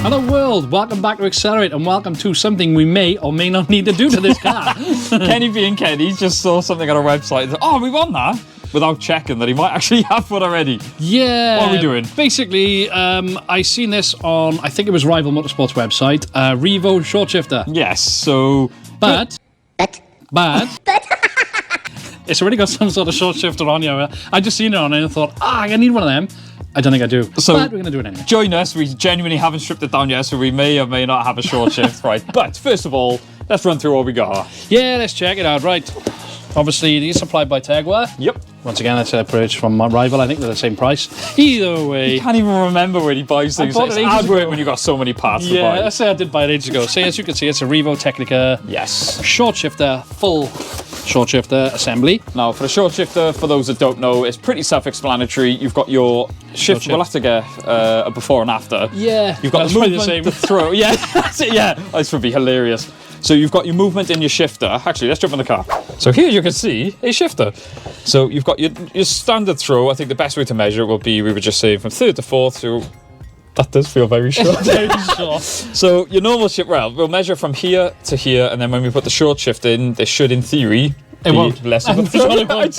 Hello world, welcome back to Accelerate and welcome to something we may or may not need to do to this car. Kenny being Kenny just saw something on our website. Oh, we want that? Without checking that he might actually have one already. Yeah. What are we doing? Basically, I seen this on, I think it was Rival Motorsports website, Revo short shifter. Yes, so... But it's already got some sort of short shifter on here. I just seen it on it and thought, I need one of them. I don't think I do, so but we're going to do it anyway. Join us. We genuinely haven't stripped it down yet, so we may or may not have a short shift, right? But first of all, let's run through what we got. Yeah, let's check it out, right. Obviously, these are supplied by Tegwa. Yep. Once again, it's a purchase from my Rival. I think they're the same price. Either way. You can't even remember when he buys things. It's hard work when you've got so many parts to buy. Yeah, I say I did buy it ages ago. So as you can see, it's a Revo Technica. Yes. Short shifter, full short shifter assembly. Now, for the short shifter, for those that don't know, it's pretty self-explanatory. You've got your shift. We'll have to get a before and after. Yeah. You've got the movement, the throw. Yeah, that's it, yeah. This would be hilarious. So you've got your movement in your shifter. Actually, let's jump in the car. So here you can see a shifter. So you've got your standard throw. I think the best way to measure it will be, we were just saying, from third to fourth. So that does feel very short. Very short. So your normal shift, well, we'll measure from here to here, and then when we put the short shift in, they should, in theory, be less of a throw.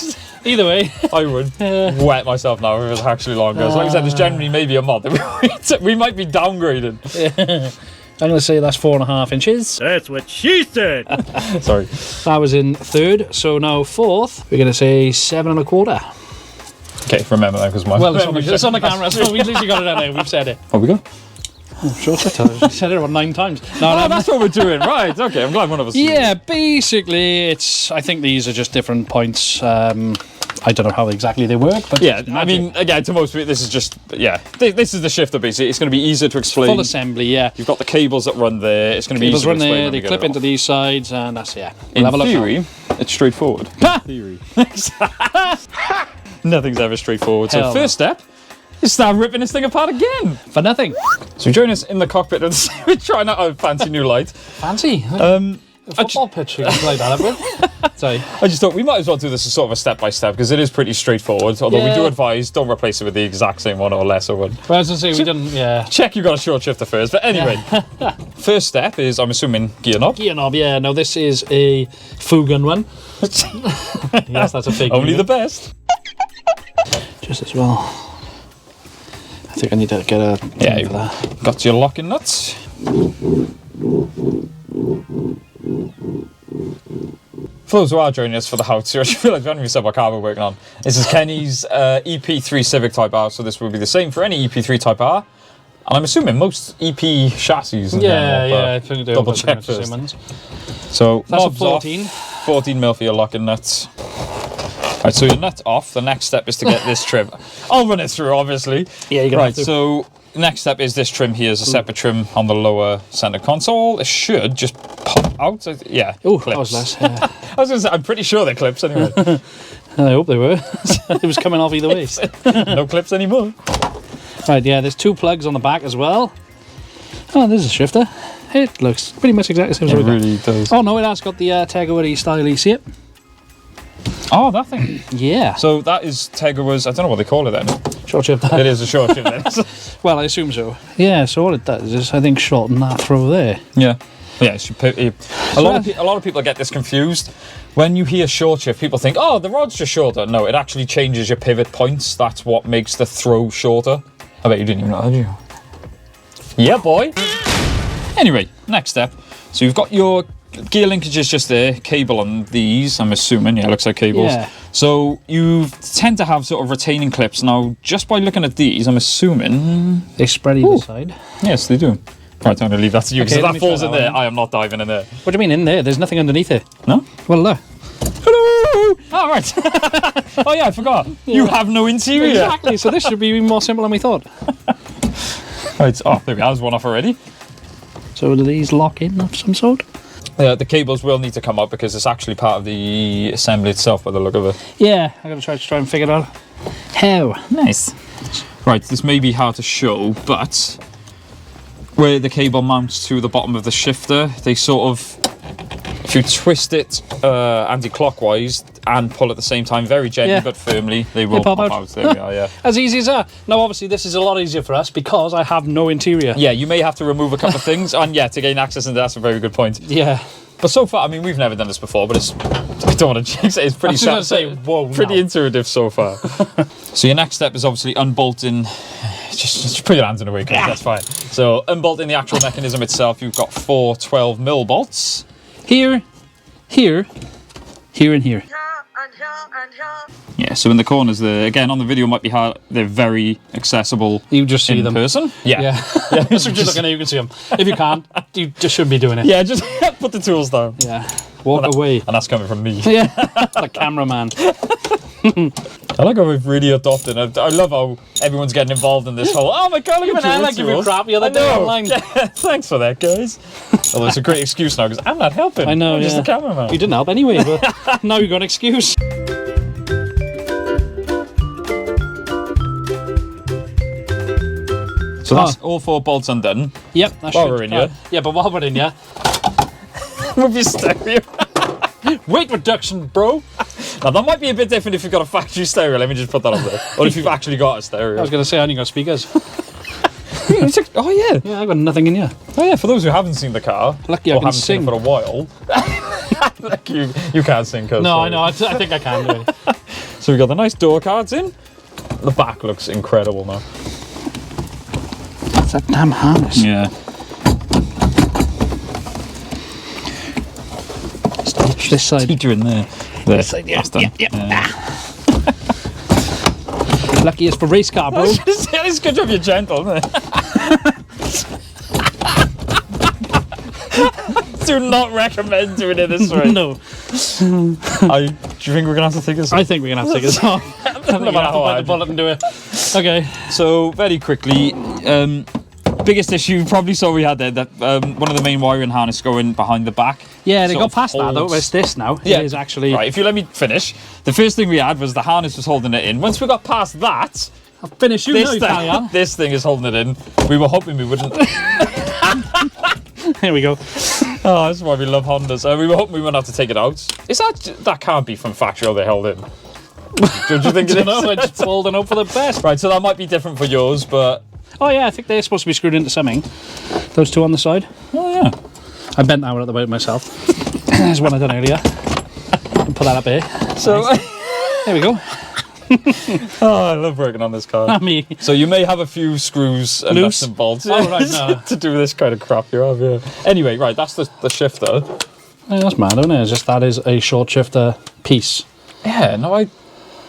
Either way. I would wet myself now if it was actually longer. So like I said, there's generally maybe a mod that we might be downgrading. Yeah. I'm going to say that's 4.5 inches. That's what she said. Sorry. That was in third, so now fourth, we're going to say 7.25. Okay, remember that because my... Well, it's on the camera, so we at least got it out there. We've said it. Oh, we go? Oh, short shifter. I said it about 9 times. No, that's what we're doing, right? Okay, I'm glad one of us. Yeah, basically, it's. I think these are just different points. I don't know how exactly they work, but yeah, I mean, again, to most people, this is just, yeah, this is the shifter basically. It's going to be easier to explain. Full assembly, yeah. You've got the cables that run there. It's going to be easier to explain. There, they clip into these sides, and that's, yeah. In theory, it's straightforward. Theory. Nothing's ever straightforward. So first step is start ripping this thing apart again. For nothing. So join us in the cockpit. We're trying out a fancy new light. Fancy? A football pitch you can play that with. Sorry. I just thought we might as well do this as sort of a step-by-step because it is pretty straightforward, although we do advise don't replace it with the exact same one or lesser one. Well, I was going to say, we didn't, check you've got a short shifter first, but anyway. First step is, I'm assuming, gear knob. Gear knob, yeah. Now this is a Fugan one. Yes, that's a fake Only the best. Just as well. I think I need to get a thing for that. Got your locking nuts. For those who are joining us for the how to, I feel like we said what car we're working on. This is Kenny's EP3 Civic Type R, so this will be the same for any EP3 Type R. And I'm assuming most EP chassis in general, I think they double check first. So that's a 14. 14mm for your locking nuts. Right, so your nut off. The next step is to get this trim. I'll run it through, obviously. Yeah, you got right. So next step is this trim here. Is a separate trim on the lower center console. It should just pop out. Yeah. Oh, that was less. Yeah. I was going to say, I'm pretty sure they're clips anyway. I hope they were. It was coming off either way. No clips anymore. Right, yeah, there's 2 plugs on the back as well. Oh, there's a shifter. It looks pretty much exactly the same as it really does. Oh, no, it has got the Tegwa style. You see it? Oh, that thing. Yeah. So that is Tegwa's, I don't know what they call it then. Short shifter. It is a short shifter. Well, I assume so. Yeah, so all it does is, I think, shorten that throw there. Yeah. Yeah, a lot of people get this confused. When you hear short shift, people think, oh, the rod's just shorter. No, it actually changes your pivot points. That's what makes the throw shorter. I bet you didn't even know that, did you? Yeah, boy. Anyway, next step. So you've got your gear linkages just there, cable on these, I'm assuming. Yeah, it looks like cables. Yeah. So you tend to have sort of retaining clips. Now, just by looking at these, I'm assuming... They spread either side. Yes, they do. Right, I'm going to leave that to you, because if that falls in there, one. I am not diving in there. What do you mean in there? There's nothing underneath it. No? Well, look. Hello! Oh, right. Oh, yeah, I forgot. Yeah. You have no interior. Exactly, so this should be even more simple than we thought. Right, oh, there we go. There's one off already. So do these lock in of some sort? The cables will need to come up because it's actually part of the assembly itself by the look of it. Yeah, I'm going to try and figure it out. How? Nice. Right, this may be hard to show, but where the cable mounts to the bottom of the shifter, they sort of, if you twist it anti-clockwise, and pull at the same time, very gently but firmly, they will pop out. There we are, yeah. As easy as that. Now, obviously, this is a lot easier for us because I have no interior. Yeah, you may have to remove a couple of things, and yeah, to gain access into that's a very good point. Yeah. But so far, I mean, we've never done this before, but it's, I don't want to jinx it, it's pretty intuitive so far. So your next step is obviously unbolting, just put your hands in the way, because that's fine. So unbolting the actual mechanism itself, you've got 4 12mm bolts. Here, here, here and here. Yeah, so in the corners there, again on the video might be hard, they're very accessible. You just see in them. person? Yeah. That's what you're looking at, you can see them. If you can't, you just shouldn't be doing it. Yeah, just put the tools down. Yeah, walk away. And that's coming from me. Yeah, the cameraman. I like how we've really adopted it. I love how everyone's getting involved in this whole, oh my god, look at I give you crap the other day online. Yeah, thanks for that, guys. Although it's a great excuse now, because I'm not helping. I know, I'm just the cameraman. You didn't help anyway, but now you've got an excuse. So that's all 4 bolts undone. Yep, that While we're in here. Yeah, but while we're in here. With your stereo. Weight reduction, bro. Now that might be a bit different if you've got a factory stereo, let me just put that on there. Or if you've actually got a stereo. I was going to say, I only got speakers. Oh yeah. Yeah, I've got nothing in here. Oh yeah, for those who haven't seen the car, lucky I or can haven't seen sing it for a while. Like you can't sing, cause no, I know, I think I can do it. So we've got the nice door cards in. The back looks incredible now. It's that damn harness. Yeah. This side. Teeter in there. This side, yeah. That's done. Lucky it's for race car, bro. It's good job you're gentle, isn't it? Do not recommend doing it this way. No. Do you think we're going to have to take this off? I think we're going to have to take this off. I think we're going to have to bite the bullet and do it. Okay. So, very quickly, biggest issue, you probably saw we had there, that one of the main wiring harness going behind the back. Yeah, they got past that though. It's this now. Yeah. It is actually. Right, if you let me finish. The first thing we had was the harness was holding it in. Once we got past that, I'll finish you now, this thing is holding it in. We were hoping we wouldn't. Here we go. Oh, that's why we love Hondas. We were hoping we wouldn't have to take it out. Is that can't be from factory or they held in? Don't you think it is? I just holding up for the best. Right, so that might be different for yours, but... Oh yeah, I think they're supposed to be screwed into something. Those two on the side. Oh yeah. I bent that one at the boat myself. There's one I done earlier. I'll put that up here. So... There we go. Oh, I love working on this car. Not me. So you may have a few screws and nuts and bolts to do this kind of crap you have, yeah. Anyway, right, that's the shifter. Yeah, that's mad, isn't it? It's just that is a short shifter piece. Yeah, no, I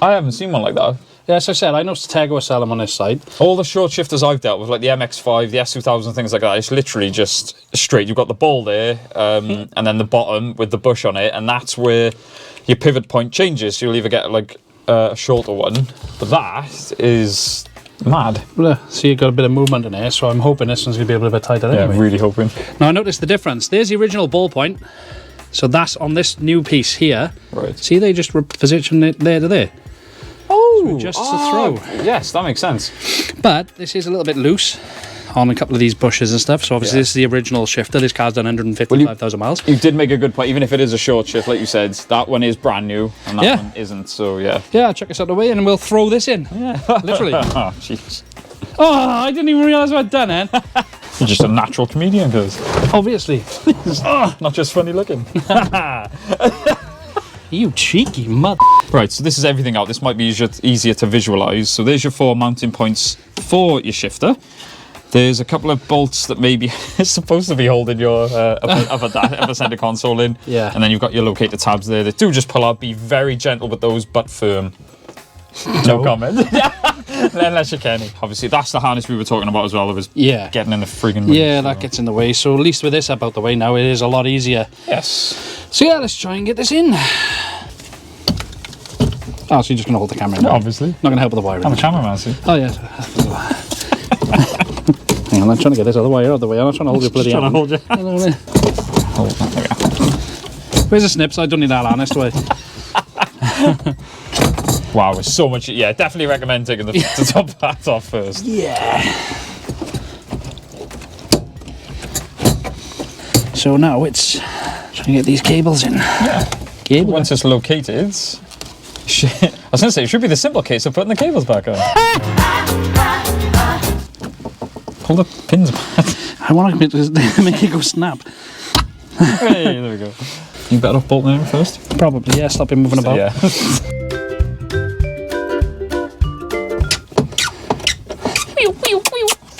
haven't seen one like that. Yeah, as I said, I know Tego will sell them on this side. All the short shifters I've dealt with, like the MX-5, the S2000, things like that, it's literally just straight. You've got the ball there, and then the bottom with the bush on it, and that's where your pivot point changes. So you'll either get like a shorter one, but that is mad. Well, see, you've got a bit of movement in here, so I'm hoping this one's going to be a little bit tighter anyway. Yeah, I'm really hoping. Now, I noticed the difference. There's the original ball point. So that's on this new piece here. Right. See, they just position it there to there. Oh, so just to throw. Yes, that makes sense. But this is a little bit loose on a couple of these bushes and stuff. So obviously this is the original shifter. This car's done 155,000 miles. You did make a good point. Even if it is a short shift, like you said, that one is brand new and that one isn't. So yeah. Yeah, check us out the way and we'll throw this in. Yeah. Literally. Oh, jeez. Oh, I didn't even realise what I'd done, Ed. You're just a natural comedian, cuz. Obviously. Not just funny looking. You cheeky mother. Right, so this is everything out. This might be easier to visualise. So there's your 4 mounting points for your shifter. There's a couple of bolts that maybe it's supposed to be holding your upper centre console in. Yeah. And then you've got your locator tabs there that do just pull out. Be very gentle with those, but firm. No comment. Unless you're Kenny. Obviously, that's the harness we were talking about as well. It was getting in the friggin' way. Yeah, that gets in the way. So at least with this up out the way now, it is a lot easier. Yes. So yeah, let's try and get this in. Oh, so you're just going to hold the camera in? No, obviously. Not going to help with the wiring. I'm a cameraman, see? Oh, yeah. Hang on, I'm trying to get this other wire out of the way. I'm not trying to hold your bloody hand. Trying to hold you. Hold that, there we go. Where's the snips? I don't need that harness, do I? Wow, it's so much. Yeah, definitely recommend taking the top part off first. Yeah. So now it's trying to get these cables in. Yeah. Cable. Once it's located, Shit. I was going to say, it should be the simple case of putting the cables back on. Pull the pins back. I want to make it go snap. Hey, there we go. You better off bolting in first? Probably, yeah. Stop him moving about. Yeah.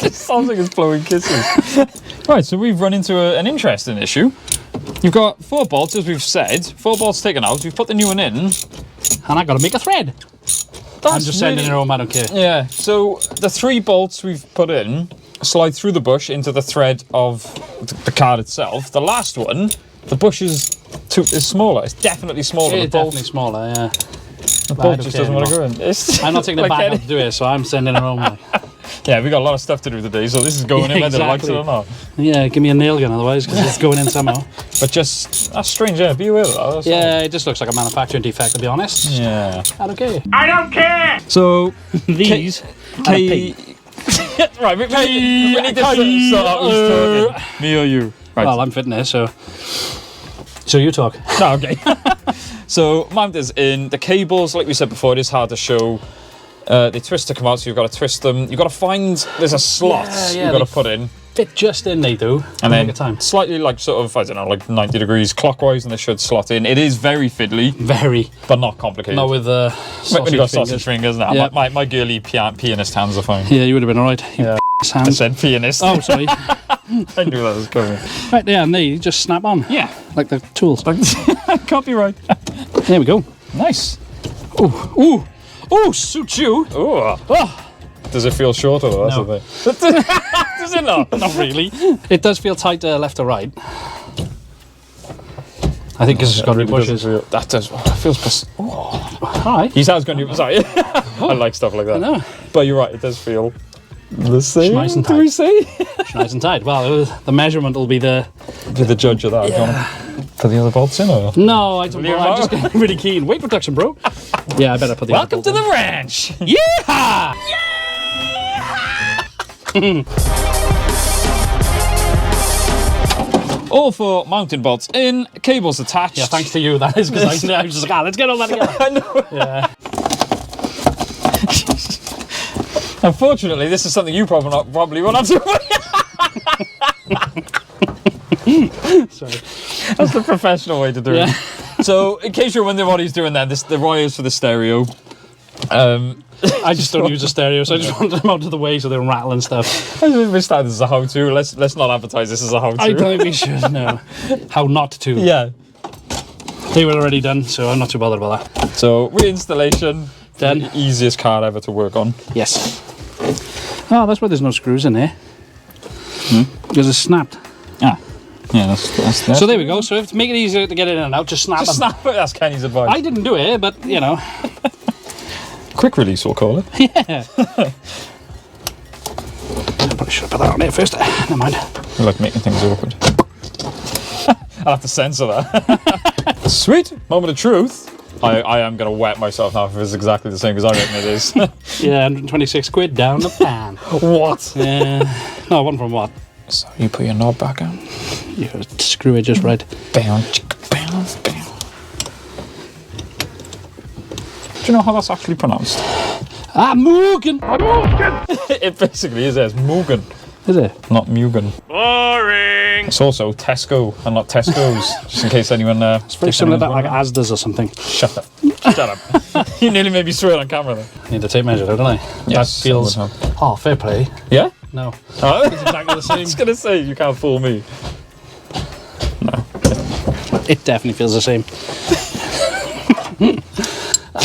It sounds like it's blowing kisses. Right, so we've run into an interesting issue. You've got 4 bolts, as we've said. 4 bolts taken out. We've put the new one in. And I got to make a thread. I'm just sending it home, I don't care. Yeah, so the 3 bolts we've put in slide through the bush into the thread of the card itself. The last one, the bush is smaller. It's definitely smaller. It's definitely smaller, yeah. The bolt just doesn't want to go in. I'm not taking it back out to do it, so I'm sending it home. Like. Yeah, we got a lot of stuff to do today, so this is going in whether it likes it or not. Yeah, give me a nail gun otherwise, because it's going in somehow. But just, that's strange, yeah, be aware of that. That's yeah, it just looks like a manufacturing defect, to be honest. Yeah. I don't care. I don't care! So, these right, we need to start out who's talking. Me or you? Right. Well, I'm fitting this, so you talk. Oh, okay. So, mount is in. The cables, like we said before, it is hard to show. They twist to come out, so you've got to twist them. You've got to find, there's a slot you've got to put in. Fit just in, they do. And then slightly like sort of, I don't know, like 90 degrees clockwise, and they should slot in. It is very fiddly. Very. But not complicated. Not with when you got sausage fingers now. Yeah. My girly pianist hands are fine. Yeah, you would have been alright. Yeah. I said pianist. Oh, sorry. I knew that was coming. Right, yeah, and they just snap on. Yeah. Like the tools. Copyright. There we go. Nice. Ooh, ooh. Oh, suits you. Oh. Does it feel shorter though? That's the thing. Does it not? Not really. It does feel tighter left or right. I think because it's got bushes. That does. That feels. Oh. Alright. His hand's going to. Sorry. I like stuff like that. I know. But you're right. It does feel the same. Nice and tight. Do we say? Nice and tight. Well, the measurement will be the. Be the judge of that. Yeah. Do you want to put the other bolts in or? No, I don't. I'm just getting really keen. Weight protection, bro. Yeah, I better put the. Welcome to the ranch. Yeehaw! All 4 mounting bolts in, cables attached. Yeah, thanks to you, that is, because I was just like, let's get all that together. I know. Yeah. Unfortunately, this is something you probably won't have to. Sorry. That's the professional way to do it. So, in case you're wondering what he's doing there, the wires for the stereo. I just don't use a stereo, so I just want them out of the way so they don't rattle and stuff. I think we started as a how-to. Let's not advertise this as a how-to. I don't think we should, no. How not to. Yeah. They were already done, so I'm not too bothered about that. So, reinstallation. Done. The easiest card ever to work on. Yes. Oh, that's why there's no screws in there. Because it's snapped. Ah. Yeah, that's so there we go. So to make it easier to get in and out, just snap them. Just snap it. That's Kenny's advice. I didn't do it, but, you know. Quick release, we'll call it. Yeah. I probably should have put that on there first. Never mind. I like making things awkward. I'll have to censor that. Sweet. Moment of truth. I am going to wet myself now if it's exactly the same as I reckon it is. Yeah, 126 quid down the pan. What? No, one from what? So you put your knob back on? You screw it just right. Bam, bam, bam. Do you know how that's actually pronounced? Mugen! It basically is, it's Mugen. Is it? Not Mugen. Boring! It's also Tesco and not Tesco's, just in case anyone... It's very similar to that, like Asda's or something. Shut up. Shut up. You nearly made me swear on camera then. I need to tape measure, don't I? Yes, that feels... Oh, fair play. Yeah? No. Oh. It's exactly the same. I was going to say, you can't fool me. No. It definitely feels the same.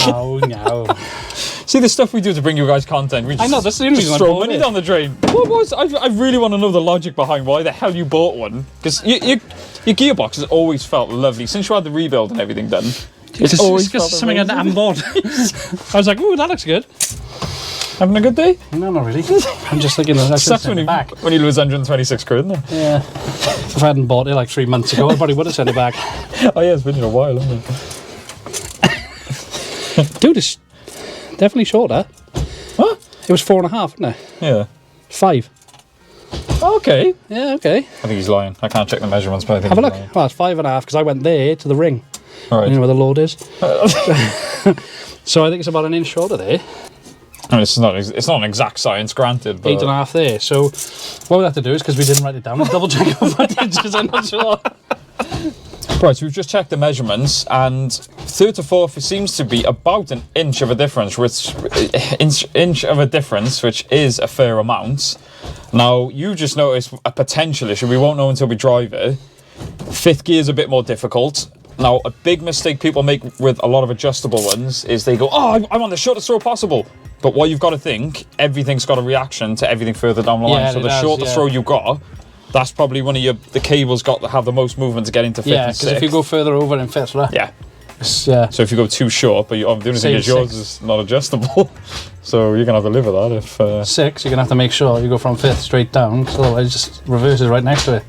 Oh, no. See the stuff we do to bring you guys content. We just, I know, that's the only reason I throw bought money it. down the drain. What was? I really want to know the logic behind why the hell you bought one. Because your gearbox has always felt lovely since you had the rebuild and everything done. It's always something I haven't bought. I was like, ooh, that looks good. Having a good day? No, not really. I'm just thinking that I should send it back. When you lose 126 quid, isn't it? Yeah. If I hadn't bought it like 3 months ago, I probably would have sent it back. Oh yeah, it's been a while, hasn't it? Dude, it's definitely shorter. What? It was 4.5, wasn't it? Yeah. 5. Okay. Yeah, okay. I think he's lying. I can't check the measurements, but I think Have a look. lying. Well, it's 5.5 because I went there to the ring. All right. You know where the load is. So I think it's about an inch shorter there. I mean, it's not an exact science, granted, but 8.5 there. So what we have to do is, because we didn't write it down, is double check our footage, because I'm not sure. Right, so we've just checked the measurements, and third to fourth, it seems to be about an inch of a difference, which is a fair amount. Now, you just noticed a potential issue. We won't know until we drive it. Fifth gear is a bit more difficult. Now, a big mistake people make with a lot of adjustable ones is they go, oh, I'm on the shortest throw possible. But what you've got to think, everything's got a reaction to everything further down the line. Yeah, so the shorter throw you got, that's probably one of the cables got to have the most movement to get into fifth and sixth. Yeah, because if you go further over in fifth, right? Yeah. Yeah. So if you go too short, but the only thing is yours is not adjustable. So you're going to have to live with that. If 6, you're going to have to make sure you go from fifth straight down, because otherwise it just reverses right next to it.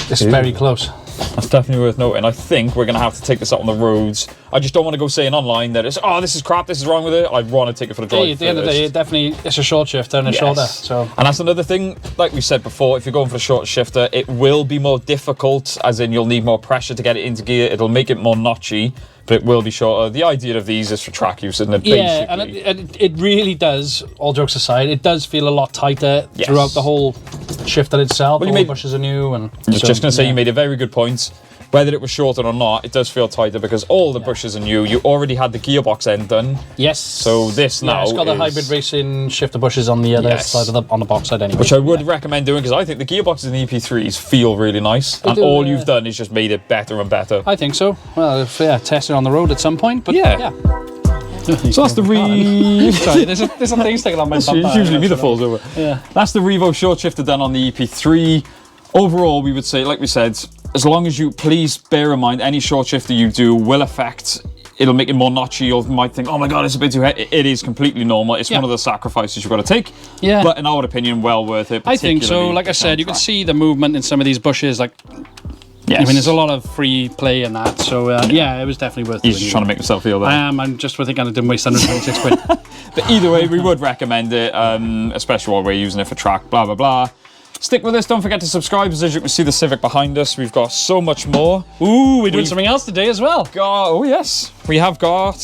It's very close. That's definitely worth noting. I think we're going to have to take this out on the roads. I just don't want to go saying online that it's, oh, this is crap, this is wrong with it. I want to take it for the drive. At the end of the day, it's a short shifter and a shorter. So. And that's another thing, like we said before, if you're going for a short shifter, it will be more difficult, as in you'll need more pressure to get it into gear. It'll make it more notchy, but it will be shorter. The idea of these is for track use, isn't it? Yeah, and it really does, all jokes aside, it does feel a lot tighter throughout the whole shifter itself. Well, all the bushes are new. And I was just going to say, you made a very good point. Whether it was shorter or not, it does feel tighter because all the bushes are new. You already had the gearbox end done. Yes. So this now it's got the hybrid racing shifter bushes on the other side of on the box side anyway. Which I would recommend doing, because I think the gearboxes in the EP3s feel really nice. And all you've done is just made it better and better. I think so. Well, test it on the road at some point. But yeah. So that's the Sorry, there's some things taking on my bumper. It's usually me that falls over. Yeah. That's the Revo short shifter done on the EP3. Overall, we would say, like we said, as long as you please bear in mind any short shifter you do will affect, it'll make it more notchy. You might think, oh my god, it's a bit too heavy. It is completely normal. It's one of the sacrifices you've got to take. Yeah. But in our opinion, well worth it. I think so. Like I said, you can see the movement in some of these bushes. Like, yes. I mean, there's a lot of free play in that. So yeah, it was definitely worth it. He's just trying to make himself feel better. I am. I'm just thinking I didn't waste 126 quid. But either way, we would recommend it, especially while we're using it for track, blah, blah, blah. Stick with us, don't forget to subscribe, as you can see the Civic behind us. We've got so much more. Ooh, we're doing something else today as well. Oh yes, we have got,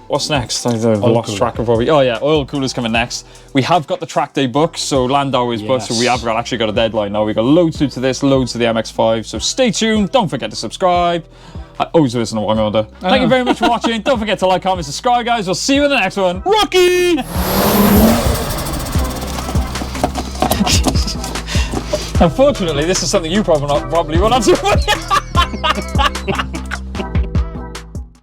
what's next? I've lost track of what we, oh yeah, oil cooler's coming next. We have got the track day booked, so Llandow is booked, so we have actually got a deadline now. We've got loads to this, loads to the MX-5, so stay tuned, don't forget to subscribe. I always listen to what I'm going to do. Thank you very much for watching. Don't forget to like, comment, subscribe, guys. We'll see you in the next one. Rocky! Unfortunately, this is something you probably won't answer.